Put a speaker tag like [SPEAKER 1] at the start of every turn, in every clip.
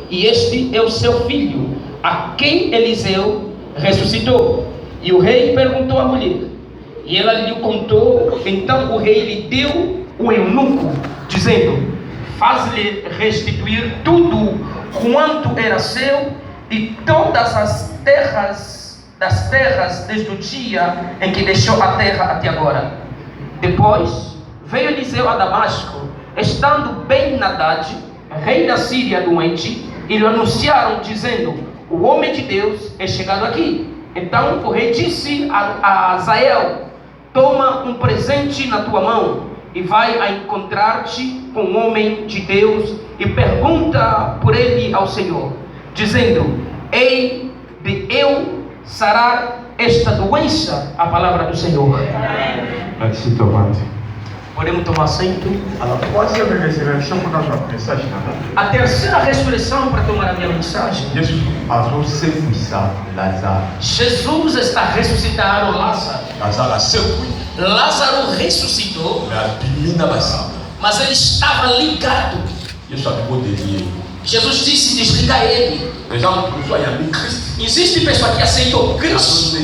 [SPEAKER 1] e este é o seu filho, a quem Eliseu ressuscitou. E o rei perguntou à mulher, e ela lhe contou. Então o rei lhe deu o eunuco, dizendo: faz-lhe restituir tudo quanto era seu e todas as terras das terras, desde o dia em que deixou a terra até agora. Depois veio Eliseu a Damasco, estando Ben-Hadad, rei da Síria, doente, e lhe anunciaram, dizendo: o homem de Deus é chegado aqui. Então o rei disse a Hazael: toma um presente na tua mão e vai a encontrar-te com o homem de Deus e pergunta por ele ao Senhor, dizendo: hei de eu sarar esta doença? A palavra do Senhor.
[SPEAKER 2] Merci Thomas.
[SPEAKER 1] Podemos tomar assento.
[SPEAKER 2] Alors, troisième résurrection pour notre message.
[SPEAKER 1] A terceira ressurreição para tomar a minha mensagem.
[SPEAKER 2] Jesus azosefwisa Lazare.
[SPEAKER 1] Jesus está ressuscitando Lázaro.
[SPEAKER 2] Lazare asefwi.
[SPEAKER 1] Lázaro ressuscitou, mas ele estava ligado. Jesus disse: desliga ele. Existe pessoa que aceitou Cristo,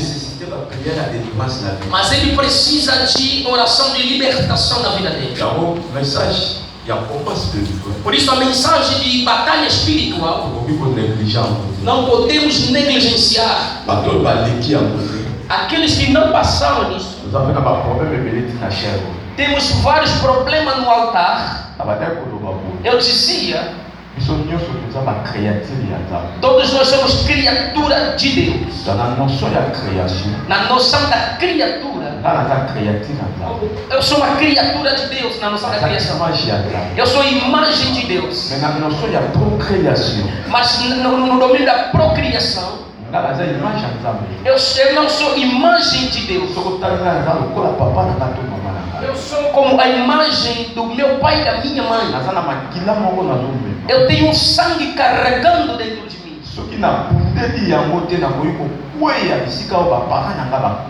[SPEAKER 1] mas ele precisa de oração de libertação na vida dele. Por isso a mensagem de batalha espiritual não podemos negligenciar. Aqueles que não passaram nisso, temos vários problemas no altar. Eu dizia, todos nós somos criatura de Deus. Na noção da criatura, eu sou uma criatura de Deus. Na noção da criação, eu sou imagem de Deus. Mas no domínio da procriação, eu não sou imagem de Deus. Eu sou como a imagem do meu pai e da minha mãe. Eu tenho um sangue carregando dentro de mim.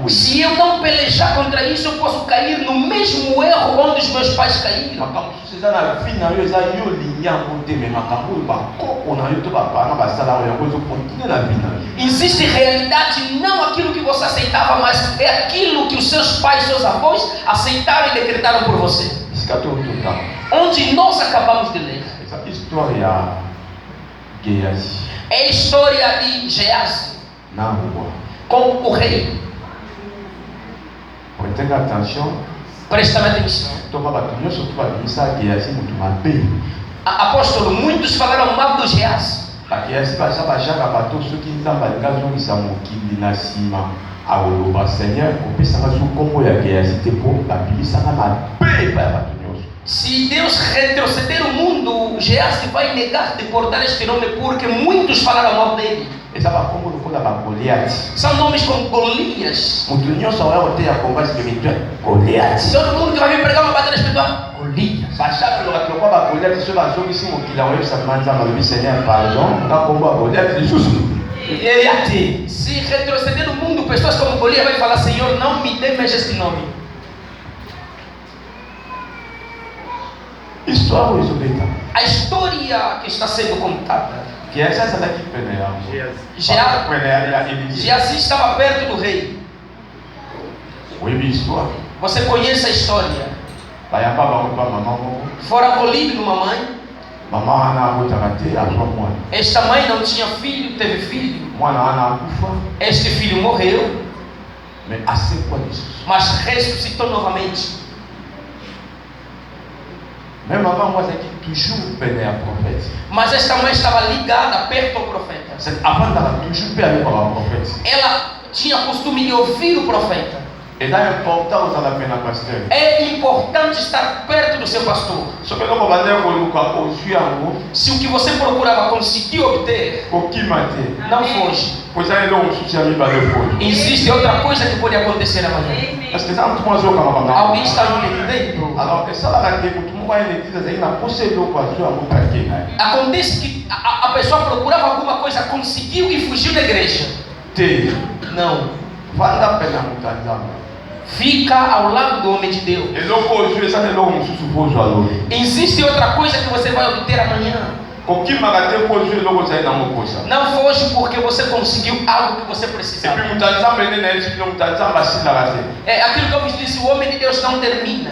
[SPEAKER 1] Se eu não pelejar contra isso, eu posso cair no mesmo erro onde os meus pais caíram. Existe realidade, não aquilo que você aceitava, mas é aquilo que os seus pais, seus avós aceitaram e decretaram por você. Onde nós acabamos de ler é a história de Geazi com o rei. Presta atenção. Apóstolo, muitos falaram mal do Geazi. Se Deus retroceder o mundo, Geazi vai negar de portar este nome, porque muitos falaram mal dele. São nomes como Golias. Todo mundo que vai vir pregar uma batalha espiritual, Golias. Se retroceder o mundo, pessoas como Golias vai falar: Senhor, não me dê mais este nome. A história que está sendo contada, Geazi estava perto do rei. Você conhece a história? Foram acolhidos numa mãe. Esta mãe não tinha filho, teve filho. Este filho morreu, mas ressuscitou novamente. Mas esta mãe estava ligada perto ao profeta. Ela tinha costume de ouvir o profeta. É importante estar perto do seu pastor. Se o que você procurava conseguir obter, não foge. Existe outra coisa que pode acontecer amanhã. Alguém está me dentro? Acontece que a pessoa procurava alguma coisa, conseguiu e fugiu da igreja. Não. Fica ao lado do homem de Deus. Existe outra coisa que você vai obter amanhã. Não foge porque você conseguiu algo que você precisava. É aquilo que eu vos disse, o homem de Deus não termina.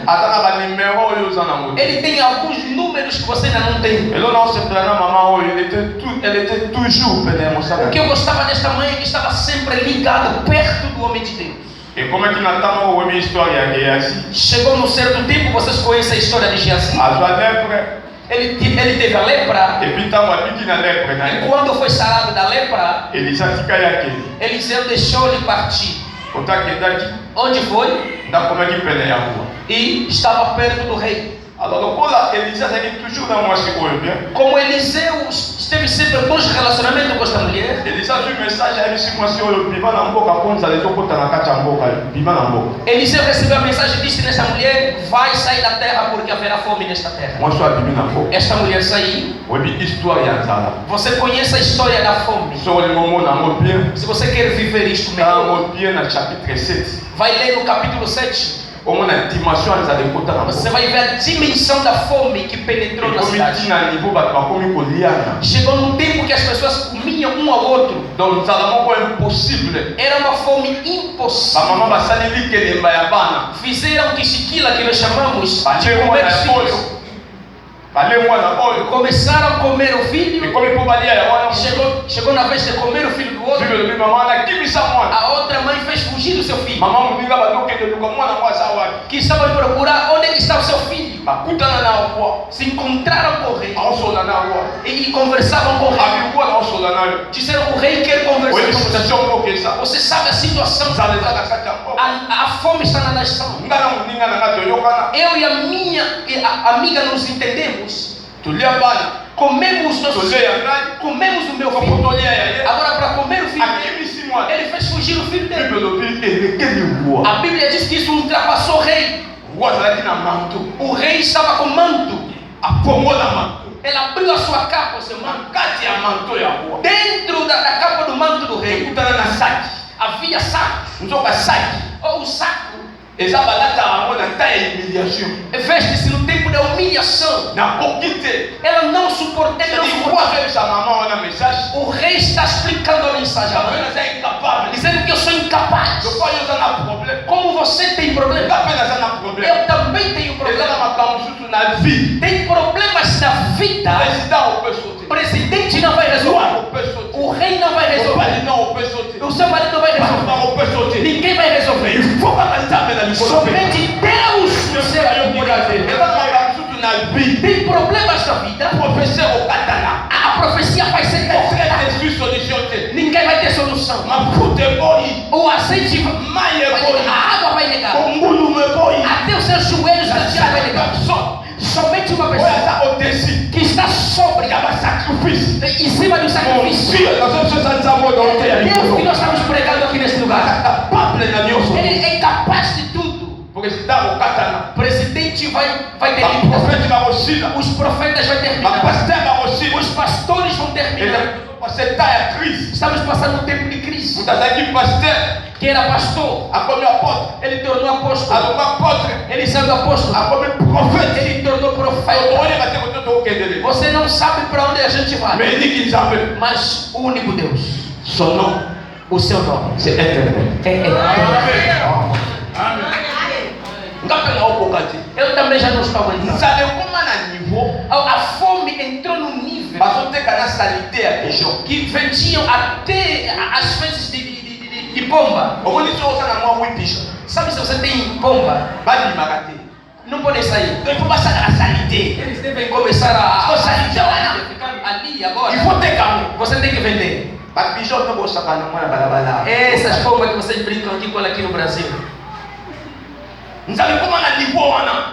[SPEAKER 1] Ele tem alguns números que você ainda não tem. O que eu gostava desta mãe é que estava sempre ligado perto do homem de Deus.
[SPEAKER 2] E como é que nós estamos ouvindo a história de Geazi?
[SPEAKER 1] Chegou num certo tempo, vocês conhecem a história de Geazi. Ele teve a lepra. E quando foi sarado da lepra, Eliseu deixou ele partir. Onde foi? E estava perto do rei. Como Eliseu esteve sempre em bons relacionamentos com esta mulher, Eliseu recebeu a mensagem e disse nessa mulher: vai sair da terra porque haverá fome nesta terra. Esta mulher saiu. Você conhece a história da fome. Se você quer viver isto melhor, vai ler no capítulo 7. Você vai ver a dimensão da fome que penetrou na cidade. Chegou num tempo que as pessoas comiam um ao outro. Era uma fome impossível. Fizeram que Chiquila, que nós chamamos de comer filhos. Começaram a comer o filho. Chegou na vez de comer o filho do outro. A outra mãe fez fugir o seu filho, que estava a procurar onde está o seu filho. Se encontraram com o rei e conversavam com o rei. Disseram: o rei quer conversar com você. Você sabe a situação. A fome está na nação. Eu e a minha amiga nos entendemos. Comemos nossos filhos. Comemos o meu filho. Agora, para comer o filho dele, ele fez fugir o filho dele. A Bíblia diz que isso ultrapassou o rei. O rei estava com manto. Ele abriu a sua capa, o seu manto. Dentro da capa do manto do rei havia sacos. Ou o saco veste-se no tempo da humilhação. Ela não suportou. O rei está explicando a mensagem, dizendo que eu sou incapaz. Como você tem problema, eu também tenho problema. Tem problemas na vida. O presidente não vai resolver. O rei não vai resolver. O seu marido não vai resolver. Ninguém vai resolver. Somente Deus no céu é tem problemas na vida. A profecia vai ser concreta. Ninguém vai ter solução. O azeite, a água vai negar. Até os seus joelhos vai negar. Somente uma pessoa que está sobre em cima do sacrifício. Deus que nós estamos pregando aqui nesse lugar, ele é capaz de tudo. O presidente vai terminar. Os profetas vão terminar. Os pastores vão terminar. Estamos passando um tempo de crise. Que era pastor, ele tornou apóstolo. Ele saiu do apóstolo, ele tornou profeta. Você não sabe para onde a gente vai, mas o único Deus, o seu nome é eterno. Eu também já não estou aguentando. A fome entrou num nível que vendiam até as fezes de pomba. Sabe, se você tem pomba, não pode sair. Eles devem começar a ficar ali agora. Você tem que vender. Essas pombas que vocês brincam aqui, aqui no Brasil.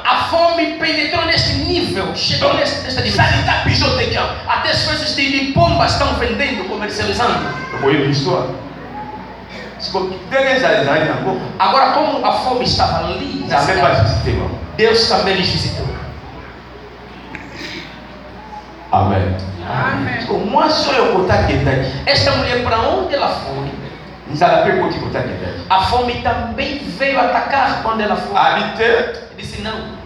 [SPEAKER 1] A fome penetrou neste nível, chegou nesta dimensão. Até as coisas de pomba estão vendendo, comercializando. Agora, como a fome estava ali, Deus também lhes visitou.
[SPEAKER 2] Amém.
[SPEAKER 1] Esta mulher, para onde ela foi, a fome também veio atacar quando ela foi. Disse: não,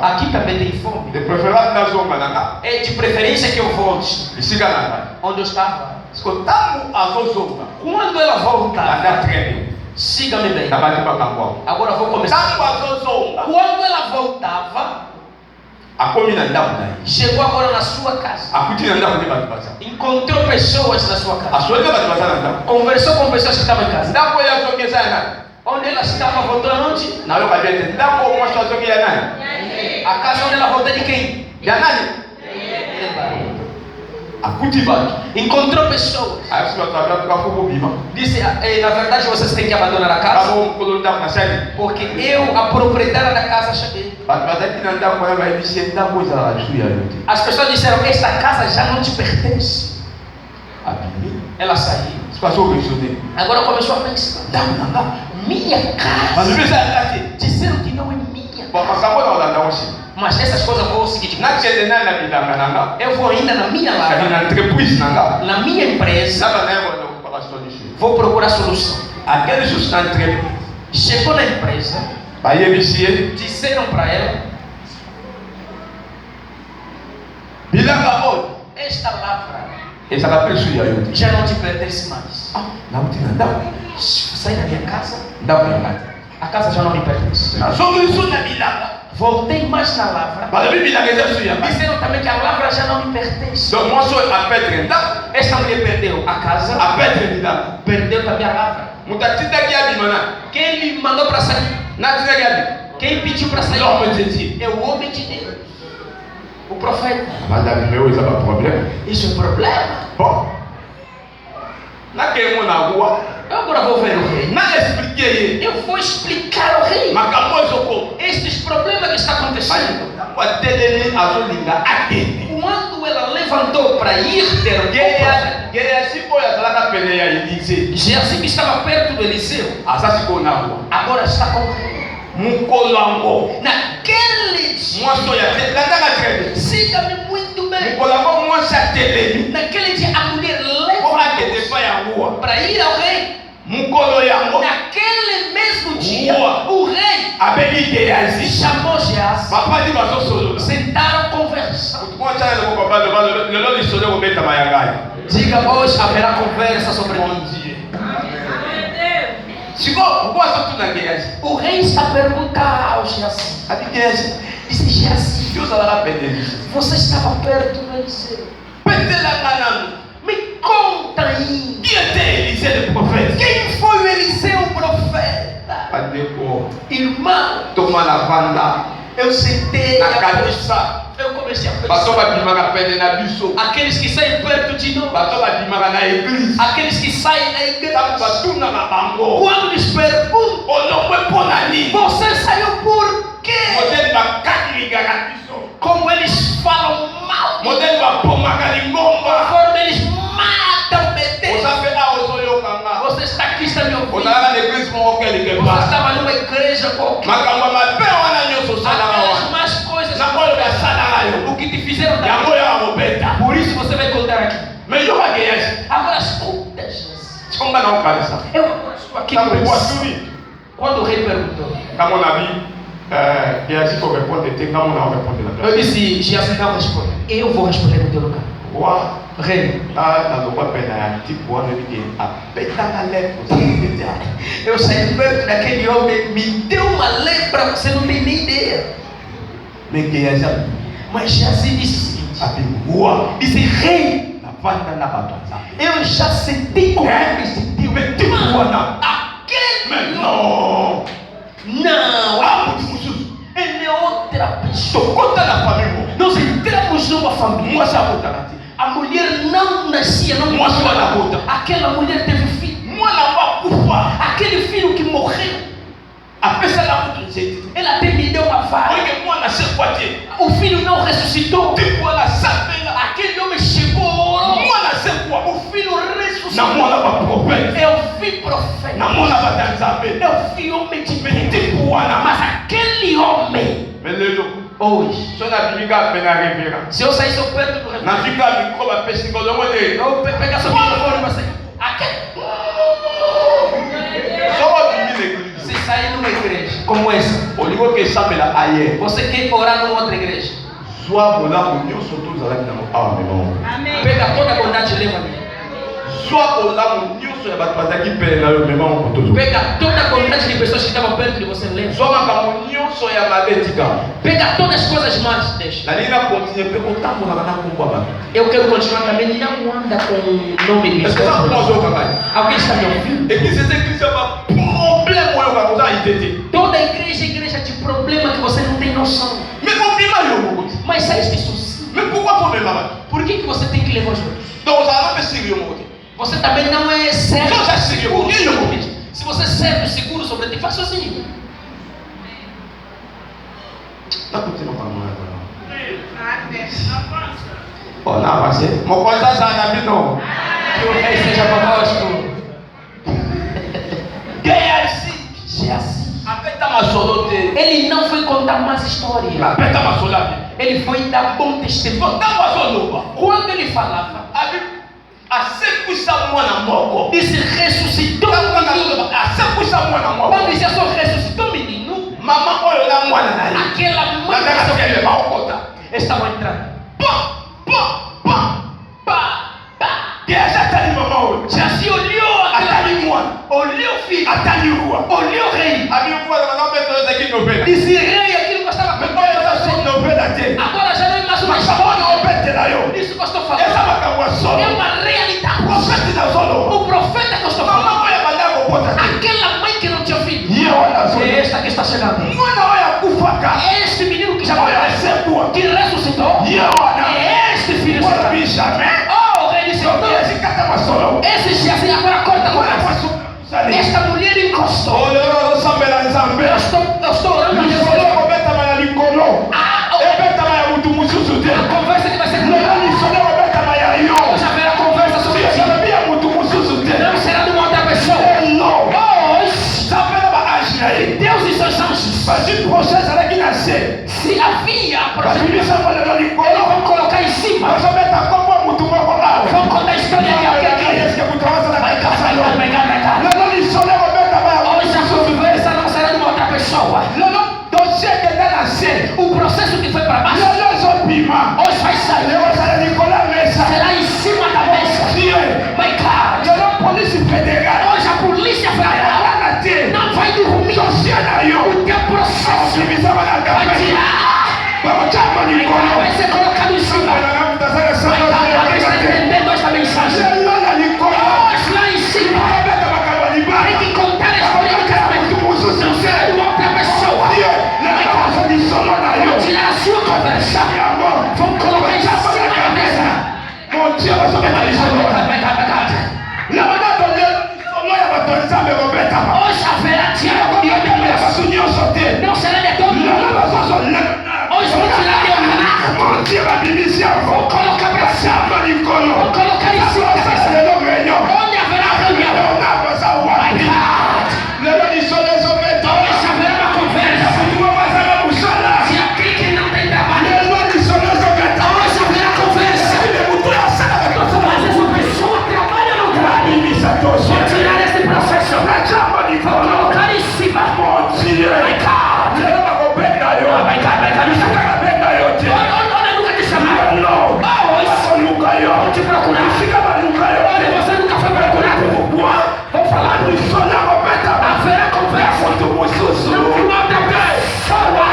[SPEAKER 1] Aqui também tem fome.
[SPEAKER 2] De preferência na zona nanga.
[SPEAKER 1] É de preferência que eu volte
[SPEAKER 2] Siga nanga.
[SPEAKER 1] onde eu estava.
[SPEAKER 2] Escutamos a zona.
[SPEAKER 1] Quando ela voltava,
[SPEAKER 2] Anda treino.
[SPEAKER 1] siga-me bem.
[SPEAKER 2] Na bate para campo.
[SPEAKER 1] Agora eu vou começar.
[SPEAKER 2] Estamos a zona.
[SPEAKER 1] Quando ela voltava,
[SPEAKER 2] A comida não.
[SPEAKER 1] chegou agora na sua casa.
[SPEAKER 2] A cutina não pode passar.
[SPEAKER 1] Encontrou pessoas na sua
[SPEAKER 2] A
[SPEAKER 1] casa.
[SPEAKER 2] sua não pode passar não.
[SPEAKER 1] Conversou com pessoas que estavam em casa.
[SPEAKER 2] Não pode a sua que sai nada.
[SPEAKER 1] Onde ela estava, voltou aonde?
[SPEAKER 2] Na hora que a gente não pode mostrar a sua que é nada.
[SPEAKER 1] A casa onde ela voltou é de quem?
[SPEAKER 2] Já nada. A cultivar.
[SPEAKER 1] Encontrou pessoas.
[SPEAKER 2] Aí você vai trabalhar com a fogo bima.
[SPEAKER 1] Disse, na verdade vocês têm que abandonar a casa.
[SPEAKER 2] Acabou quando dá na série.
[SPEAKER 1] Porque eu, a proprietária da casa, cheguei.
[SPEAKER 2] Mas aqui não dá para vai dizer da coisa lá sua.
[SPEAKER 1] As pessoas disseram, esta casa já não te pertence.
[SPEAKER 2] A Bíblia.
[SPEAKER 1] Ela saiu.
[SPEAKER 2] Se passou o que
[SPEAKER 1] Agora começou a pensar.
[SPEAKER 2] não.
[SPEAKER 1] Minha
[SPEAKER 2] Mas o
[SPEAKER 1] casa.
[SPEAKER 2] que é aqui?
[SPEAKER 1] Disseram que não é minha.
[SPEAKER 2] Bom, mas acabou não dá hoje.
[SPEAKER 1] Mas essas coisas eu vou seguir.
[SPEAKER 2] Na que é na vida nanga.
[SPEAKER 1] Eu vou ainda na minha
[SPEAKER 2] Aqui
[SPEAKER 1] lavra,
[SPEAKER 2] na entreprise nanga.
[SPEAKER 1] na minha empresa.
[SPEAKER 2] Sabe né quando para solução.
[SPEAKER 1] Vou procurar solução.
[SPEAKER 2] Aquele sustento
[SPEAKER 1] Chegou na empresa.
[SPEAKER 2] vai evitar.
[SPEAKER 1] Disseram para ela,
[SPEAKER 2] Bilanga hoje.
[SPEAKER 1] esta lavra
[SPEAKER 2] Essa é a pessoa aí.
[SPEAKER 1] já não te pertence mais.
[SPEAKER 2] Não tem nada.
[SPEAKER 1] Sai da minha casa.
[SPEAKER 2] Dá para lá.
[SPEAKER 1] A casa já não me pertence.
[SPEAKER 2] Na solução na bilanga.
[SPEAKER 1] Voltei mais na lavra.
[SPEAKER 2] Mas a Bíblia é da sua.
[SPEAKER 1] Disseram também que a lavra já não me pertence.
[SPEAKER 2] Donc moi sou a pedra nda.
[SPEAKER 1] Esta mulher perdeu a casa,
[SPEAKER 2] A pedra nda.
[SPEAKER 1] perdeu também a lavra.
[SPEAKER 2] Mutatita que a bimana.
[SPEAKER 1] Quem lhe mandou para sair?
[SPEAKER 2] Na tira que a
[SPEAKER 1] Quem pediu para sair?
[SPEAKER 2] Não, mas gente.
[SPEAKER 1] É o homem de Deus. O profeta.
[SPEAKER 2] Mas a meu isso é um problema.
[SPEAKER 1] Isso é problema.
[SPEAKER 2] Bom. Na que na rua.
[SPEAKER 1] Eu agora vou ver o rei.
[SPEAKER 2] Na expliquei.
[SPEAKER 1] Eu vou explicar ao rei
[SPEAKER 2] Mas acabou isso como.
[SPEAKER 1] estes problemas que está acontecendo.
[SPEAKER 2] Mas a tele azulinga atende.
[SPEAKER 1] Quando ela levantou para ir ter o
[SPEAKER 2] Que é assim foi a sala peleia e disse.
[SPEAKER 1] Geazi, que estava perto do Eliseu,
[SPEAKER 2] Asasi ko na rua.
[SPEAKER 1] agora está com o rei.
[SPEAKER 2] Mukolango.
[SPEAKER 1] Naquele dia,
[SPEAKER 2] Moi sou ya tele. Nada na trebe.
[SPEAKER 1] siga-me muito bem.
[SPEAKER 2] Mukolango moi sa tele.
[SPEAKER 1] Naquele dia, a mulher
[SPEAKER 2] Como a que te
[SPEAKER 1] levantou
[SPEAKER 2] vai a rua.
[SPEAKER 1] para ir ao rei.
[SPEAKER 2] Mukolo yango.
[SPEAKER 1] Naquele mesmo dia,
[SPEAKER 2] Boa.
[SPEAKER 1] o rei
[SPEAKER 2] Abeli Geazi.
[SPEAKER 1] chamou Geazi.
[SPEAKER 2] Papa di baso solo.
[SPEAKER 1] Sentaram conversando.
[SPEAKER 2] Moi tala le papa le lo li solo ko beta mayangai.
[SPEAKER 1] Diga, hoje haverá conversa sobre mim.
[SPEAKER 2] Siko, o quase tu na Geazi.
[SPEAKER 1] O rei está perguntando ao Geazi.
[SPEAKER 2] Abi Geazi.
[SPEAKER 1] Disse, Geazi,
[SPEAKER 2] Deus lá pede.
[SPEAKER 1] você estava perto do Eliseu.
[SPEAKER 2] Petela ngana.
[SPEAKER 1] Me conta aí.
[SPEAKER 2] Qui était Élisée le prophète?
[SPEAKER 1] Quem foi o Eliseu, o profeta?
[SPEAKER 2] Padeko.
[SPEAKER 1] Irmão,
[SPEAKER 2] Toma na vanda.
[SPEAKER 1] eu sentei
[SPEAKER 2] Na
[SPEAKER 1] a
[SPEAKER 2] kanisa.
[SPEAKER 1] eu comecei a
[SPEAKER 2] Bato
[SPEAKER 1] pensar.
[SPEAKER 2] ba bimaka pede na biso.
[SPEAKER 1] Aqueles que saem perto de nós,
[SPEAKER 2] Bato ba bimaka na église.
[SPEAKER 1] aqueles que saem da
[SPEAKER 2] Tabu
[SPEAKER 1] igreja,
[SPEAKER 2] batuna na bango.
[SPEAKER 1] quando lhes perguntam,
[SPEAKER 2] Olokwe pona nini?
[SPEAKER 1] você saiu por quê?
[SPEAKER 2] Modèle ba katliga na biso.
[SPEAKER 1] Como eles falam mal,
[SPEAKER 2] Modèle ba pomaka lingomba.
[SPEAKER 1] conforme eles matam, metem.
[SPEAKER 2] Osape a osoyo kanga.
[SPEAKER 1] Você está aqui, está me ouvindo.
[SPEAKER 2] Onala na église mo okeli ke
[SPEAKER 1] Você
[SPEAKER 2] ba.
[SPEAKER 1] estava numa igreja qualquer.
[SPEAKER 2] Makambo mabe wana nyoso sala
[SPEAKER 1] Aquelas
[SPEAKER 2] wa.
[SPEAKER 1] más coisas,
[SPEAKER 2] Na koyo ba sala yo.
[SPEAKER 1] o que te fizeram dar.
[SPEAKER 2] Yango ya robeta.
[SPEAKER 1] Por isso você vai contar aqui.
[SPEAKER 2] Me yo ba Geazi.
[SPEAKER 1] Agora escuta, Jesus.
[SPEAKER 2] Chomba na okanisa.
[SPEAKER 1] Eu estou aqui
[SPEAKER 2] Tabu kwa
[SPEAKER 1] pensando.
[SPEAKER 2] suri.
[SPEAKER 1] Quando o rei perguntou,
[SPEAKER 2] Kama nabi Geazi ko répondre te kama na répondre la.
[SPEAKER 1] eu disse, Geazi não responde. Eu vou responder no teu lugar.
[SPEAKER 2] Wa
[SPEAKER 1] Rei,
[SPEAKER 2] na lokwa pena ya tipo wana bike apeta na lepo.
[SPEAKER 1] eu saí perto daquele homem, me deu uma lepra, você não tem nem ideia.
[SPEAKER 2] Me Geazi
[SPEAKER 1] Mas Geazi disse o seguinte,
[SPEAKER 2] apingua.
[SPEAKER 1] disse, rei,
[SPEAKER 2] Na vanda na batanza.
[SPEAKER 1] eu já senti com homens de Deus.
[SPEAKER 2] Me tipo wana.
[SPEAKER 1] Aquele
[SPEAKER 2] Mais non.
[SPEAKER 1] não,
[SPEAKER 2] Ah, muito mususu.
[SPEAKER 1] ele é outra pessoa.
[SPEAKER 2] Sokota na famille.
[SPEAKER 1] Nós entramos numa família.
[SPEAKER 2] Moi sa botanati.
[SPEAKER 1] A mulher não nascia, não
[SPEAKER 2] Moi so na bota.
[SPEAKER 1] Aquela mulher teve filho.
[SPEAKER 2] Moi na ba kufa.
[SPEAKER 1] Aquele filho que morreu,
[SPEAKER 2] Apesa na mutu nzete.
[SPEAKER 1] ela até me deu uma vara.
[SPEAKER 2] Oye moi na se kwate.
[SPEAKER 1] O filho não ressuscitou.
[SPEAKER 2] Tipo wana sapela.
[SPEAKER 1] Aquele homem chegou.
[SPEAKER 2] Moi na se kwa.
[SPEAKER 1] O filho
[SPEAKER 2] Na
[SPEAKER 1] ressuscitou.
[SPEAKER 2] moi na ba prophète.
[SPEAKER 1] Eu vi profeta.
[SPEAKER 2] Na moi na batanza.
[SPEAKER 1] Eu vi homem de
[SPEAKER 2] Me
[SPEAKER 1] Deus.
[SPEAKER 2] tipo wana.
[SPEAKER 1] Mas aquele homem,
[SPEAKER 2] Melelo.
[SPEAKER 1] hoje,
[SPEAKER 2] So na bibika pena revera.
[SPEAKER 1] se eu saísse ao perto do rei,
[SPEAKER 2] Na fika mikro ba pesi ngolongo de.
[SPEAKER 1] eu pegar seu microfone e você. Aquele.
[SPEAKER 2] So wa bimi l'église.
[SPEAKER 1] Se sair numa igreja como essa,
[SPEAKER 2] Olha
[SPEAKER 1] Você quer orar numa outra igreja? Pega toda a bondade e leva a mim. Pega toda a quantidade de pessoas que estavam perto de você, leva. Pega todas as coisas más, deixa. Eu quero continuar também, não anda com o nome de Jesus. Alguém está me ouvindo? Toda igreja de problema que você não tem noção. Mas saíste sozinho. Por que você tem que levar os outros? Você também não é certo. Se você é certo e seguro sobre ti, faz sozinho. Que o rei seja connosco. Ele não foi contar mais história. Ele foi dar bom testemunho. Quando ele falava, e se ressuscitou o menino. Quando dizia só ressuscitou o menino, aquela mãe estava entrando. Já se olhou olhou o filho, olhou o rei. Disse rei aquilo que eu estava contando. Agora já não é mais uma história. Isso que eu estou falando é uma realidade. O profeta que eu estou falando, aquela mãe que não tinha filho, é esta que está chegando. Este menino que já morreu, que ressuscitou, é este filho. Oh, o rei disse, esse dia assim, agora corta com essa. Esta mulher encostou. Eu estou orando a Deus. A conversa que vai ser hoje haverá conversa sobre ti. Não será de uma outra pessoa. Deus e seus anjos, se havia eles vão colocar em cima. Vão contar a história de alguém. Hoje a conversa não será de uma outra pessoa. O processo que foi para baixo hoje vai sair. Será em cima da mesa. My God. Hoje a polícia federal não vai dormir. O teu processo vai tirar. Vai ser colocado em cima. Alguém está entendendo esta mensagem? Hoje lá em cima tem que contar a história do casamento. Não será de uma outra pessoa. Vão tirar a sua conversa. Vão colocar em cima da mesa. Hoje haverá diálogo de Deus. Não será de todo mundo. Hoje vão tirar de vão colocar para cima. Vão colocar em cima da mesa. Onde haverá reunião? Hoje haverá uma conversa. Se aqui que não tem trabalho, hoje haverá conversa. Mas essa pessoa trabalha ou não trabalha? Vou tirar esse processo. Vou colocar em cima. Olha, nunca te chamaram. Vou te procurar. Olha, você nunca foi procurado. Vou falar do sono. Haverá conversa. Não outra pessoa.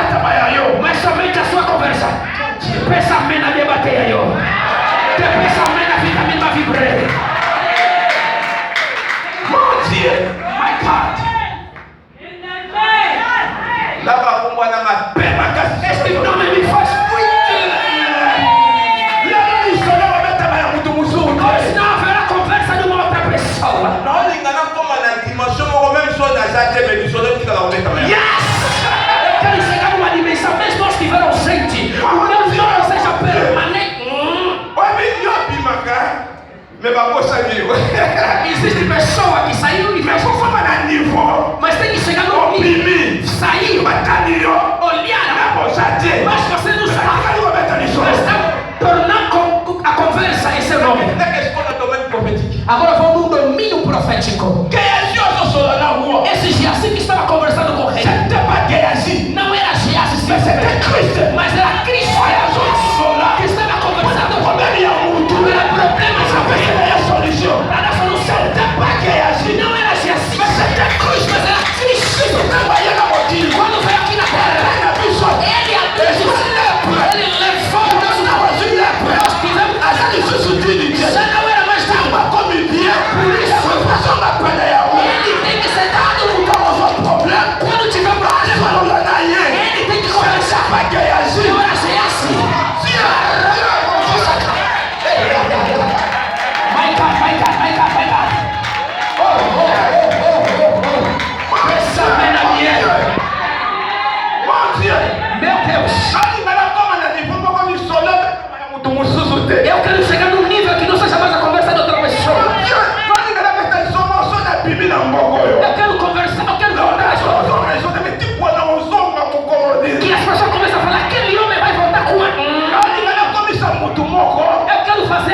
[SPEAKER 1] Mas somente a sua conversa. Pensamento na debater aí. Pensamento na vida mesmo a vibrar. My God. Este nome me faz muito. Hoje não haverá conversa de uma outra pessoa. Yes! Eu quero chegar numa dimensão, mesmo nós estiver ausente, o meu nome seja permanente. Existe pessoa que saiu e fez mas tem que chegar no nível. Saiu, olharam, mas você não está. Mas está tornando a conversa esse nome. Agora vamos no domínio profético. Esse dia assim que estava conversando com o rei. Não é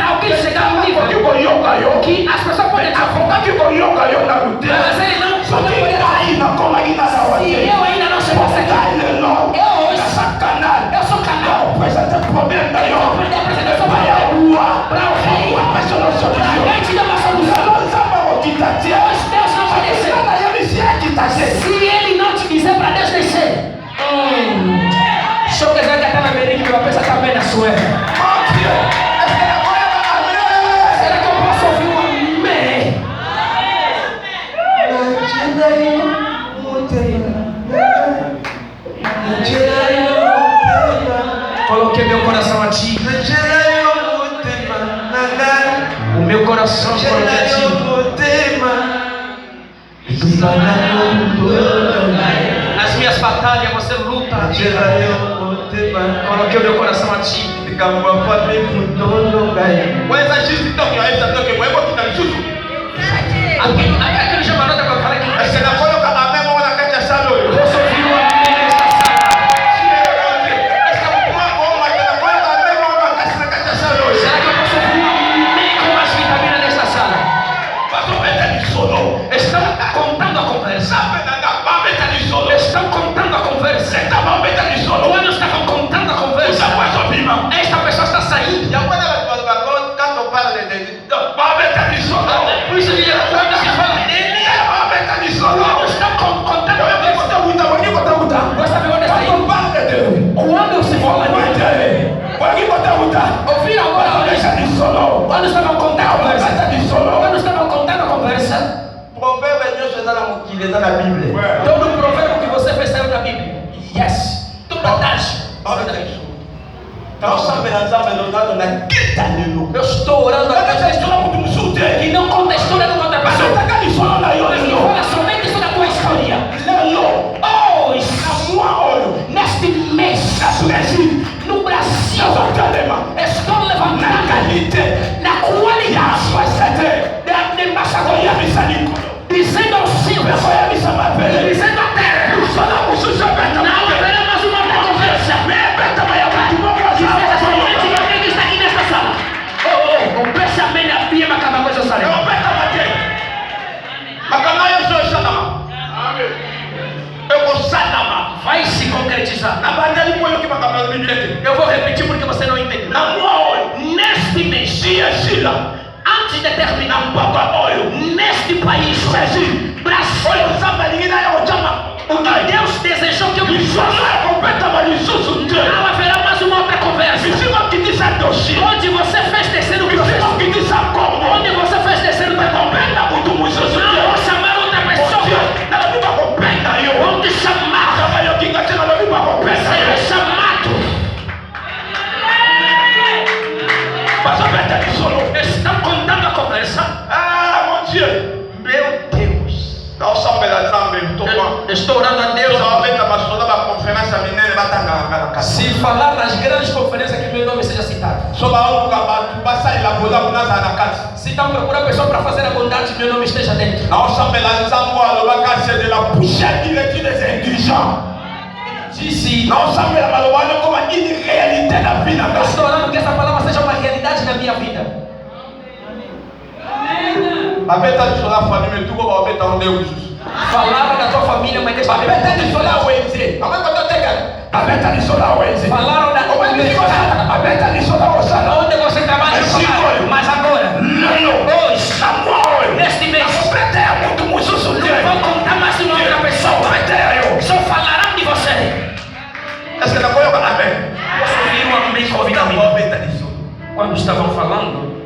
[SPEAKER 1] alguém chegar no nível que as pessoas podem te afogar. Mas ele não pode poder. Se eu ainda não chegar aqui, eu sou canal. Eu sou para o rei. Alguém te dá uma solução. Deus não vai descer. Se ele não te dizer para Deus descer, só que já está na beira que vai pensar também na sua. Será que eu posso ouvir um amém? Coloquei meu coração a ti. O meu coração coloquei a ti. Nas minhas batalhas você luta. Coloquei o meu coração a ti. Aquele chamarota que eu falei que posso ouvir um amém nessa sala. Será que eu posso ouvir um amém com mais vitamina nesta sala? Estão contando a conversa. Estão contando a conversa. Quando estavam contando a conversa, esta pessoa está saindo. Por isso que quando se fala dele, quando estão contando a conversa, você sabe onde está indo? Quando se fala dele, ouviram agora? Quando estavam contando a conversa, todo provérbio que você fez saiu da Bíblia. Yes. Toda taxa. Eu estou orando a Deus que não conta a história de outra pessoa, mas que fala somente sobre a tua história. Neste mês, no Brasil, estou levantando na qualidade de embaixador, dizendo ao céu, dizendo à terra, não haverá mais uma conversa. Somente alguém que está aqui nesta sala. O pensamento da pia, mas cada coisa sai. Vai se concretizar. Eu vou repetir porque você não entendeu. Neste mês, antes de terminar, neste país, Brasil, o que Deus desejou que eu me fosse, não haverá mais uma outra conversa. Onde você fez descer o processo, onde você fez descer o processo, não vou chamar outra pessoa, vou te chamar, será chamado. Estão contando a conversa. Meu Deus. Estou orando a Deus. Se falar nas grandes conferências que meu nome seja citado. Se estão procurando pessoa para fazer a bondade, meu nome esteja dentro. Disse. Estou orando que essa palavra seja uma realidade na minha vida. Falaram da tua família, mas deixa eu ver. Falaram da tua família. Onde você trabalha, mas agora, hoje, neste mês, não vou contar mais uma outra pessoa. Só falarão de você. Posso ouvir um amém convidado? Quando estavam falando,